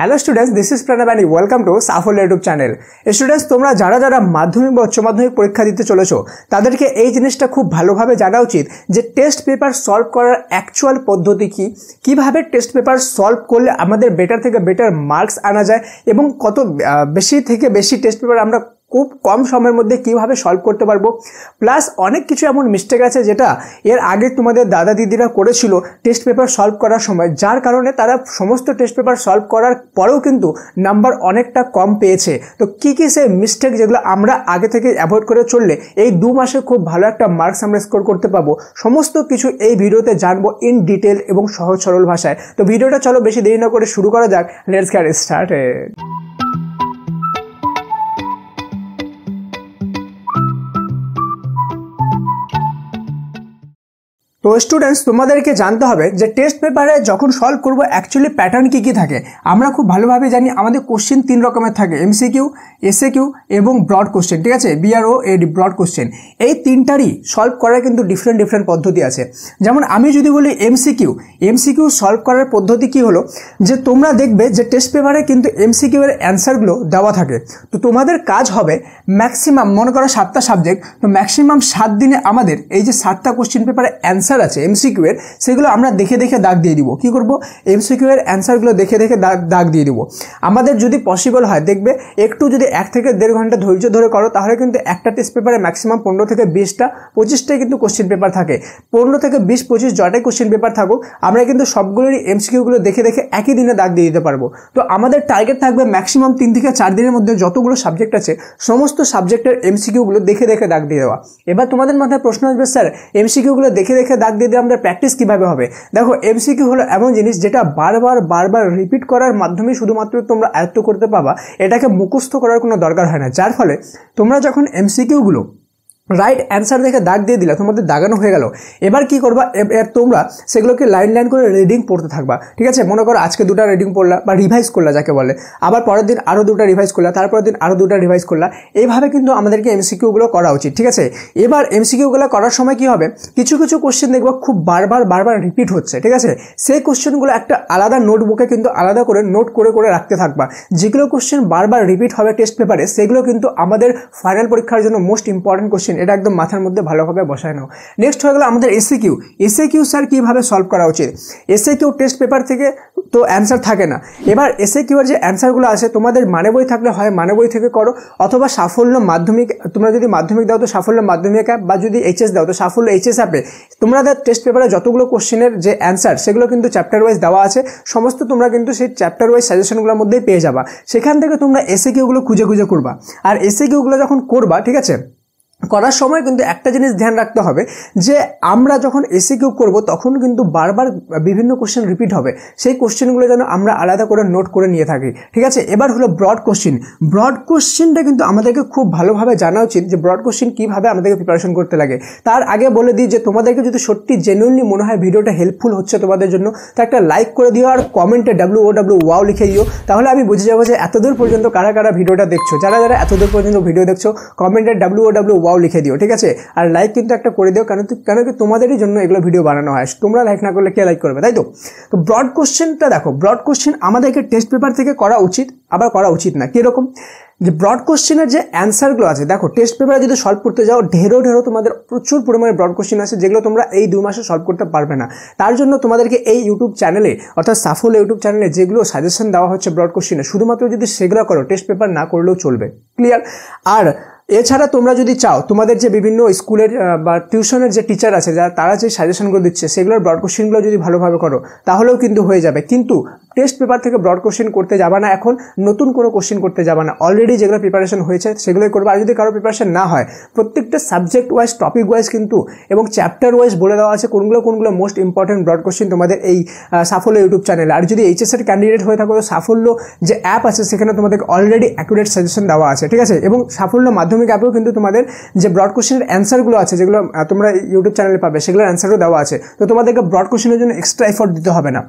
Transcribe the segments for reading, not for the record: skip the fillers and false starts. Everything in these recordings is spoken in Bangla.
Hello students, this is Pranab and welcome to সাফল্য ইউটিউব চ্যানেল। স্টুডেন্টস, তোমরা যারা মাধ্যমিক বা উচ্চ মাধ্যমিক পরীক্ষা দিতে চলেছো তাদেরকে এই জিনিসটা খুব ভালোভাবে জানা উচিত যে টেস্ট পেপার সলভ করার অ্যাকচুয়াল পদ্ধতি কী, কীভাবে টেস্ট পেপার সলভ করলে আমাদের বেটার থেকে বেটার মার্কস আনা যায় এবং কত বেশি থেকে বেশি টেস্ট পেপার আমরা খুব কম সময়ের মধ্যে কীভাবে সলভ করতে পারবো। প্লাস অনেক কিছু এমন মিস্টেক আছে যেটা এর আগে তোমাদের দাদা দিদিরা করেছিল টেস্ট পেপার সলভ করার সময়, যার কারণে তারা সমস্ত টেস্ট পেপার সলভ করার পরেও কিন্তু নাম্বার অনেকটা কম পেয়েছে। তো কী কী সেই মিস্টেক যেগুলো আমরা আগে থেকে অ্যাভয়েড করে চললে এই 2 মাসে খুব ভালো একটা মার্কস আমরা স্কোর করতে পারবো, সমস্ত কিছু এই ভিডিওতে জানবো ইন ডিটেল এবং সহজ সরল ভাষায়। তো ভিডিওটা চলো বেশি দেরি না করে শুরু করা যাক। Let's get started. তো স্টুডেন্টস, তোমাদেরকে জানতে হবে যে টেস্ট পেপারে যখন সলভ করবো অ্যাকচুয়ালি প্যাটার্ন কী কী থাকে। আমরা খুব ভালোভাবে জানি আমাদের কোশ্চেন 3 রকমের থাকে, এমসিকিউ, এসএকিউ এবং ব্রড কোশ্চেন। ঠিক আছে, বিআরও এডি ব্রড কোশ্চেন। এই তিনটারই সলভ করার কিন্তু ডিফারেন্ট পদ্ধতি আছে। যেমন আমি যদি বলি এমসিকিউ সলভ করার পদ্ধতি কি হলো যে তোমরা দেখবে যে টেস্ট পেপারে কিন্তু এমসিকিউ এর অ্যান্সারগুলো দেওয়া থাকে। তো তোমাদের কাজ হবে ম্যাক্সিমাম, মনে করো 7টা সাবজেক্ট, তো ম্যাক্সিমাম 7 দিনে আমাদের এই যে 7টা কোশ্চেন পেপারে অ্যান্সার আছে এমসিকিউ এর, সেগুলো আমরা দেখে দাগ দিয়ে দিব। কি করব, এমসিকিউ এর অ্যান্সারগুলো দেখে দাগ দিয়ে দিব। আমাদের যদি পসিবল হয়, দেখবে একটু যদি 1 থেকে 1.5 ঘন্টা ধৈর্য ধরে করো তাহলে কিন্তু একটা টেস্ট পেপারে ম্যাক্সিমাম 15 থেকে 20টা 25টাই কিন্তু কোশ্চেন পেপার থাকে। 15 থেকে 20, 25 যটাই কোশ্চেন পেপার থাকুক, আমরা কিন্তু সবগুলোরই এমসিকিউগুলো দেখে একই দিনে দাগ দিয়ে দিতে পারবো। তো আমাদের টার্গেট থাকবে ম্যাক্সিমাম 3 থেকে 4 দিনের মধ্যে যতগুলো সাবজেক্ট আছে সমস্ত সাবজেক্টের এমসিকিউগুলো দেখে দাগ দিয়ে দেওয়া। এবার তোমাদের মাথায় প্রশ্ন আসবে, স্যার এমসিকিউগুলো দেখে দাগ দিয়ে দিয়ে আমাদের প্র্যাকটিস কিভাবে হবে? দেখো, এমসিকিউ হলো এমন জিনিস যেটা বারবার রিপিট করার মাধ্যমে শুধুমাত্র তোমরা আয়ত্ত করতে পারবা, এটাকে মুখস্থ করার কোনো দরকার হয় না। যার ফলে তোমরা যখন এমসিকিউগুলো রাইট অ্যান্সার দেখে দাগ দিয়ে দিলা, তোমাদের দাগানো হয়ে গেল। এবার কি করবা, তোমরা সেগুলোকে লাইন করে রিডিং পড়তে থাকবা। ঠিক আছে, মনে করো আজকে 2টা রিডিং পড়লা বা রিভাইজ করলা যাকে বলে, আবার পরের দিন আরও 2টা রিভাইজ করলা, তারপরের দিন আরও 2টা রিভাইজ করলা। এইভাবে কিন্তু আমাদেরকে এমসিকিউগুলো করা উচিত। ঠিক আছে, এবার এমসিকিউগুলো করার সময় কি হবে, কিছু কোশ্চেন দেখবো খুব বারবার রিপিট হচ্ছে। ঠিক আছে, সেই কোশ্চেনগুলো একটা আলাদা নোটবুকে কিন্তু আলাদা করে নোট করে রাখতে থাকবা। যেগুলো কোশ্চেন বারবার রিপিট হবে টেস্ট পেপারে, সেগুলো কিন্তু আমাদের ফাইনাল পরীক্ষার জন্য মোস্ট ইম্পর্টেন্ট কোশ্চেন। এটা একদম মাথার মধ্যে ভালোভাবে বসায় নাও। নেক্সট হয়ে গেল আমাদের এসএকিউ স্যার কীভাবে সলভ করা উচিত। এসএকিউ টেস্ট পেপার থেকে তো অ্যান্সার থাকে না। এবার এসএকিউ এর যে অ্যান্সারগুলো আছে তোমাদের মানে বই থাকলে হয় মানে বই থেকে করো, অথবা সাফল্য মাধ্যমিক, তোমরা যদি মাধ্যমিক দাও তো সাফল্য মাধ্যমিক অ্যাপ, বা যদি এইচএস দাও তো সাফল্য এইচএস অ্যাপে তোমাদের টেস্ট পেপারে যতগুলো কোশ্চেনের যে অ্যান্সার সেগুলো কিন্তু চ্যাপ্টার ওয়াইজ দেওয়া আছে। সমস্ত তোমরা কিন্তু সেই চ্যাপ্টার ওয়াইজ সাজেশনগুলোর মধ্যেই পেয়ে যাবা। সেখান থেকে তোমরা এসএকিউগুলো খুঁজে করবা। আর এসএকিউগুলো যখন করবা, ঠিক আছে, করার সময় কিন্তু একটা জিনিস ধ্যান রাখতে হবে যে আমরা যখন এসএকিউ করব তখন কিন্তু বারবার বিভিন্ন কোশ্চেন রিপিট হবে, সেই কোশ্চেনগুলো যেন আমরা আলাদা করে নোট করে নিয়ে থাকি। ঠিক আছে, এবার হলো ব্রড কোশ্চেনটা কিন্তু আমাদেরকে খুব ভালোভাবে জানা উচিত যে ব্রড কোশ্চেন কীভাবে আমাদেরকে প্রিপারেশন করতে লাগে। তার আগে বলে দিই যে তোমাদেরকে যদি সত্যি জেনুইনলি মনে হয় ভিডিওটা হেল্পফুল হচ্ছে তোমাদের জন্য, তো একটা লাইক করে দিও আর কমেন্টে WOW লিখে দিও। তাহলে আমি বুঝে যাবো যে এতদূর পর্যন্ত কারা ভিডিওটা দেখছো। যারা এতদূর পর্যন্ত ভিডিও দেখছো কমেন্টে WOW লিখে দিও। ঠিক আছে, আর লাইক কিন্তু একটা করে দিও, কেন কি তোমাদেরই জন্য এগুলো ভিডিও বানানো হয়। তোমরা লাইক না করলে কে লাইক করবে, তাই তো? তো ব্রড কোশ্চেনটা দেখো, ব্রড কোশ্চেন আমাদেরকে টেস্ট পেপার থেকে করা উচিত, আবার করা উচিত না। কীরকম, যে ব্রড কোশ্চেনের যে অ্যান্সারগুলো আছে, দেখো টেস্ট পেপারে যদি সলভ করতে যাও ঢেরো তোমাদের প্রচুর পরিমাণে ব্রড কোশ্চেন আছে যেগুলো তোমরা এই 2 মাসে সলভ করতে পারবে না। তার জন্য তোমাদেরকে এই ইউটিউব চ্যানেলে, অর্থাৎ সাফল্য ইউটিউব চ্যানেলে যেগুলো সাজেশন দেওয়া হচ্ছে ব্রড কোশ্চেনে, শুধুমাত্র যদি সেগুলো করো টেস্ট পেপার না করলেও চলবে। ক্লিয়ার? আর এছাড়া তোমরা যদি চাও তোমাদের যে বিভিন্ন স্কুলের বা টিউশনের যে টিচার আছে তারা যে সাজেশনগুলো দিচ্ছে সেগুলোর ব্রড কোশ্চেনগুলো যদি ভালোভাবে করো তাহলেও কিন্তু হয়ে যাবে। কিন্তু টেস্ট পেপার থেকে ব্রড কোশ্চেন করতে যাবা না, এখন নতুন কোনো কোশ্চেন করতে যাবা না। অলরেডি যেগুলো প্রিপারেশন হয়েছে সেগুলোই করবে। আর যদি কারো প্রিপারেশন না হয়, প্রত্যেকটা সাবজেক্ট ওয়াইজ, টপিক ওয়াইজ কিন্তু এবং চ্যাপ্টার ওয়াইজ বলে দেওয়া আছে কোনগুলো মোস্ট ইম্পর্টেন্ট ব্রড কোশ্চেন তোমাদের এই সাফল্য ইউটিউব চ্যানেলে। আর যদি এইচএসের ক্যান্ডিডেট হয়ে থাকো তো সাফল্য যে অ্যাপ আছে সেখানে তোমাদের অলরেডি অ্যাকুরেট সাজেশন দেওয়া আছে। ঠিক আছে, এবং সাফল্য মাধ্যমিক অ্যাপেও কিন্তু তোমাদের যে ব্রড কোশ্চেনের অ্যান্সারগুলো আছে যেগুলো তোমরা ইউটিউব চ্যানেলে পাবে সেগুলোর অ্যান্সারও দেওয়া আছে। তো তোমাদেরকে ব্রড কোশ্চেনের জন্য এক্সট্রা এফোর্ট দিতে হবে না।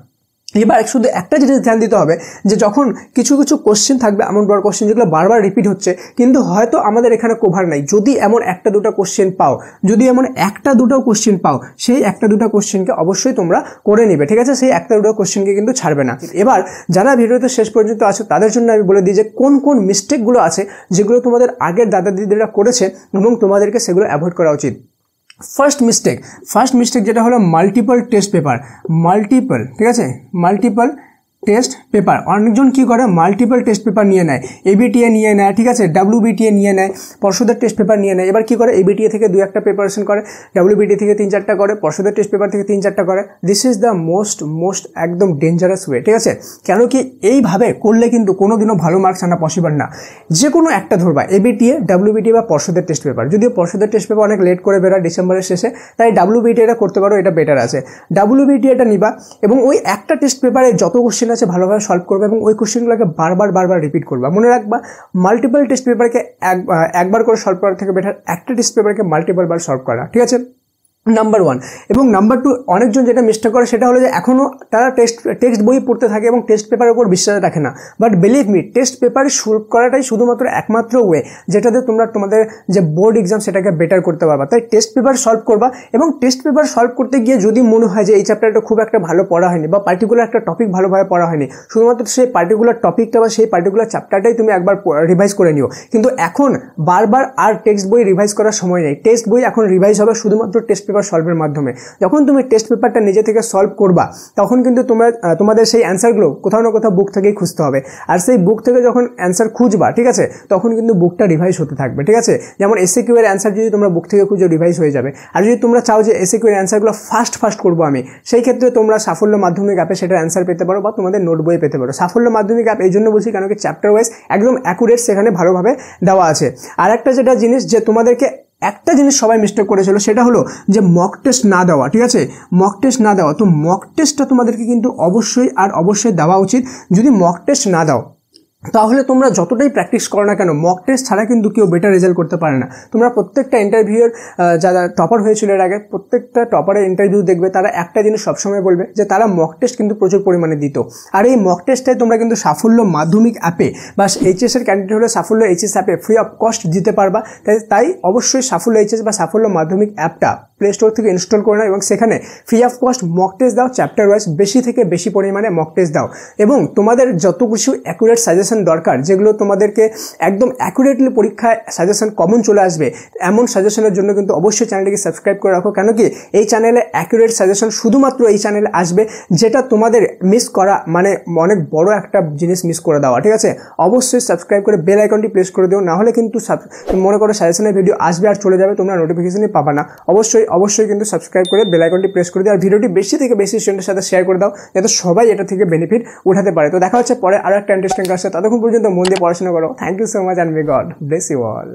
এবার শুধু একটা জিনিস ধ্যান দিতে হবে যে যখন কিছু কিছু কোশ্চেন থাকবে এমন বড় কোশ্চেন যেগুলো বারবার রিপিট হচ্ছে কিন্তু হয়তো আমাদের এখানে কভার নাই, যদি এমন একটা দুটো কোশ্চেন পাও, যদি এমন একটা দুটো কোশ্চেন পাও, সেই একটা দুটো কোশ্চেনকে অবশ্যই তোমরা করে নিবে, ঠিক আছে? সেই একটা দুটো কোশ্চেনকে কিন্তু ছাড়বে না। এবার যারা ভিডিওতে শেষ পর্যন্ত আছে তাদের জন্য আমি বলে দিই যে কোন কোন মিস্টেকগুলো আছে যেগুলো তোমাদের আগের দাদা দিদিরা করেছে এবং তোমাদেরকে সেগুলো অ্যাভয়েড করা উচিত। ফার্স্ট মিস্টেক যেটা হলো মাল্টিপল টেস্ট পেপার, ঠিক আছে, মাল্টিপল টেস্ট পেপার। অনেকজন কী করে মাল্টিপল টেস্ট পেপার নিয়ে নেয়, এবিটিএ নিয়ে নেয়, ঠিক আছে, ডাব্লিউবিটিএ নিয়ে নেয়, পর্ষদের টেস্ট পেপার নিয়ে নেয়। এবার কী করে এবিটিএ থেকে 2-1টা প্রিপারেশন করে, ডাব্লিউবিটিএ থেকে 3-4টা করে, পর্ষদের টেস্ট পেপার থেকে 3-4টা করে। দিস ইজ দ্য মোস্ট একদম ডেঞ্জারাস ওয়ে, ঠিক আছে? কেন কি এইভাবে করলে কিন্তু কোনোদিনও ভালো মার্কস আনা পসিবল না। যে কোনো একটা ধরবা, এবিটিএ, ডাব্লিউবিটিএ বা পর্ষদের টেস্ট পেপার। যদিও পর্ষদের টেস্ট পেপার অনেক লেট করে বেরোয় ডিসেম্বরের শেষে, তাই ডাব্লিউবিটিএটা করতে পারো, এটা বেটার আছে। ডাব্লিউবিটিএটা নিবা এবং ওই একটা টেস্ট পেপারে যত কোশ্চেন আছে ভালোভাবে সলভ করবে এবং ওই কোশ্চেনগুলোকে বারবার রিপিট করবা। মনে রাখবা মাল্টিপল টেস্ট পেপারকে একবার করে সলভ করার থেকে বেটার একটা টেস্ট পেপারকে মাল্টিপল বার সলভ করা, ঠিক আছে? নাম্বার 1 এবং নাম্বার 2, অনেকজন যেটা মিস্টেক করে সেটা হলো যে এখনও তারা টেক্সট বই পড়তে থাকে এবং টেস্ট পেপারের উপর বিশ্বাস রাখে না। But believe me, test paper solve করাটাই শুধুমাত্র একমাত্র ওয়ে যেটাতে তোমরা তোমাদের যে বোর্ড এক্সাম সেটাকে বেটার করতে পারবা। তাই টেস্ট পেপার সলভ করবা এবং টেস্ট পেপার সলভ করতে গিয়ে যদি মনে হয় যে এই চ্যাপ্টারটা খুব একটা ভালো পড়া হয়নি বা পার্টিকুলার একটা টপিক ভালোভাবে পড়া হয়নি, শুধুমাত্র সেই পার্টিকুলার টপিকটা বা সেই পার্টিকুলার চ্যাপ্টারটাই তুমি একবার রিভাইজ করে নিও। কিন্তু এখন বারবার আর টেক্সট বই রিভাইজ করার সময় নেই। টেক্সট বই এখন রিভাইজ হবে শুধুমাত্র টেস্ট পেপার সলভের মাধ্যমে। যখন তুমি টেস্ট পেপারটা নিজে থেকে সলভ করবা তখন কিন্তু তোমাদের সেই অ্যান্সারগুলো কোথাও না কোথাও বুক থেকেই খুঁজতে হবে। আর সেই বুক থেকে যখন অ্যান্সার খুঁজবা, ঠিক আছে, তখন কিন্তু বুকটা রিভাইজ হতে থাকবে, ঠিক আছে? যেমন এসএকিউ এর অ্যান্সার যদি তোমরা বুক থেকে খুঁজে রিভাইজ হয়ে যাবে। আর যদি তোমরা চাও যে এসএকিউ এর অ্যান্সারগুলো ফাস্ট করবো আমি, সেই ক্ষেত্রে তোমরা সাফল্য মাধ্যমিক অ্যাপে সেটার অ্যান্সার পেতে পারো বা তোমাদের নোট বইয়ে পেতে পারো। সাফল্য মাধ্যমিক অ্যাপ এই জন্য বলছি কেন কি চ্যাপ্টার ওয়াইজ একদম অ্যাকুরেট সেখানে ভালোভাবে দেওয়া আছে। আর একটা যেটা জিনিস যে তোমাদেরকে একটা জিনিস সবাই মিস্টেক করেছিল সেটা হলো যে মক টেস্ট না দেওয়া, ঠিক আছে? মক টেস্ট না দেওয়া। তো মক টেস্টটা তোমাদেরকে কিন্তু অবশ্যই দেওয়া উচিত। যদি মক টেস্ট না দাও তাহলে তোমরা যতটাই প্র্যাকটিস করো না কেন মক টেস্ট ছাড়া কিন্তু কেউ বেটার রেজাল্ট করতে পারে না। তোমরা প্রত্যেকটা ইন্টারভিউয়ের যারা টপার হয়েছিল এর আগে, প্রত্যেকটা টপারের ইন্টারভিউ দেখবে তারা একটা জিনিস সবসময় বলবে যে তারা মক টেস্ট কিন্তু প্রচুর পরিমাণে দিত। আর এই মক টেস্টে তোমরা কিন্তু সাফল্য মাধ্যমিক অ্যাপে বা এইচএসের ক্যান্ডিডেট হলে সাফল্য এইচএস অ্যাপে ফ্রি অফ কস্ট দিতে পারবা। তাই অবশ্যই সাফল্য এইচএস বা সাফল্য মাধ্যমিক অ্যাপটা প্লে স্টোর থেকে ইনস্টল করে নাও এবং সেখানে free of cost mock test দাও, চ্যাপ্টার ওয়াইজ বেশি থেকে বেশি পরিমাণে মক টেস্ট দাও এবং তোমাদের যত কিছু অ্যাকুরেট সাজেশন দরকার, যেগুলো তোমাদেরকে একদম অ্যাকুরেটলি পরীক্ষায় সাজেশন কমন চলে আসবে, এমন সাজেশনের জন্য কিন্তু অবশ্যই চ্যানেলটিকে সাবস্ক্রাইব করে রাখো। কেন কি এই চ্যানেলে অ্যাকুরেট সাজেশন শুধুমাত্র এই চ্যানেলে আসবে, যেটা তোমাদের মিস করা মানে অনেক বড় একটা জিনিস মিস করে দেওয়া, ঠিক আছে? অবশ্যই সাবস্ক্রাইব করে বেল আইকনটি প্রেস করে দিও, নাহলে কিন্তু মনে করো সাজেশনের ভিডিও আসবে আর চলে যাবে, তোমরা নোটিফিকেশনই পাবা না। অবশ্যই কিন্তু সাবস্ক্রাইব করে বেল আইকনটি প্রেস করে দিও আর ভিডিওটি বেশি থেকে বেশি স্টুডেন্টের সাথে শেয়ার করে দাও যাতে সবাই এটা থেকে বেনিফিট উঠাতে পারে। তো দেখা হচ্ছে পরে আরো একটা ইন্টারেস্টিং ক্লাসে, ততক্ষণ পর্যন্ত মন দিয়ে পড়াশোনা করো। Thank you so much and may God bless you all.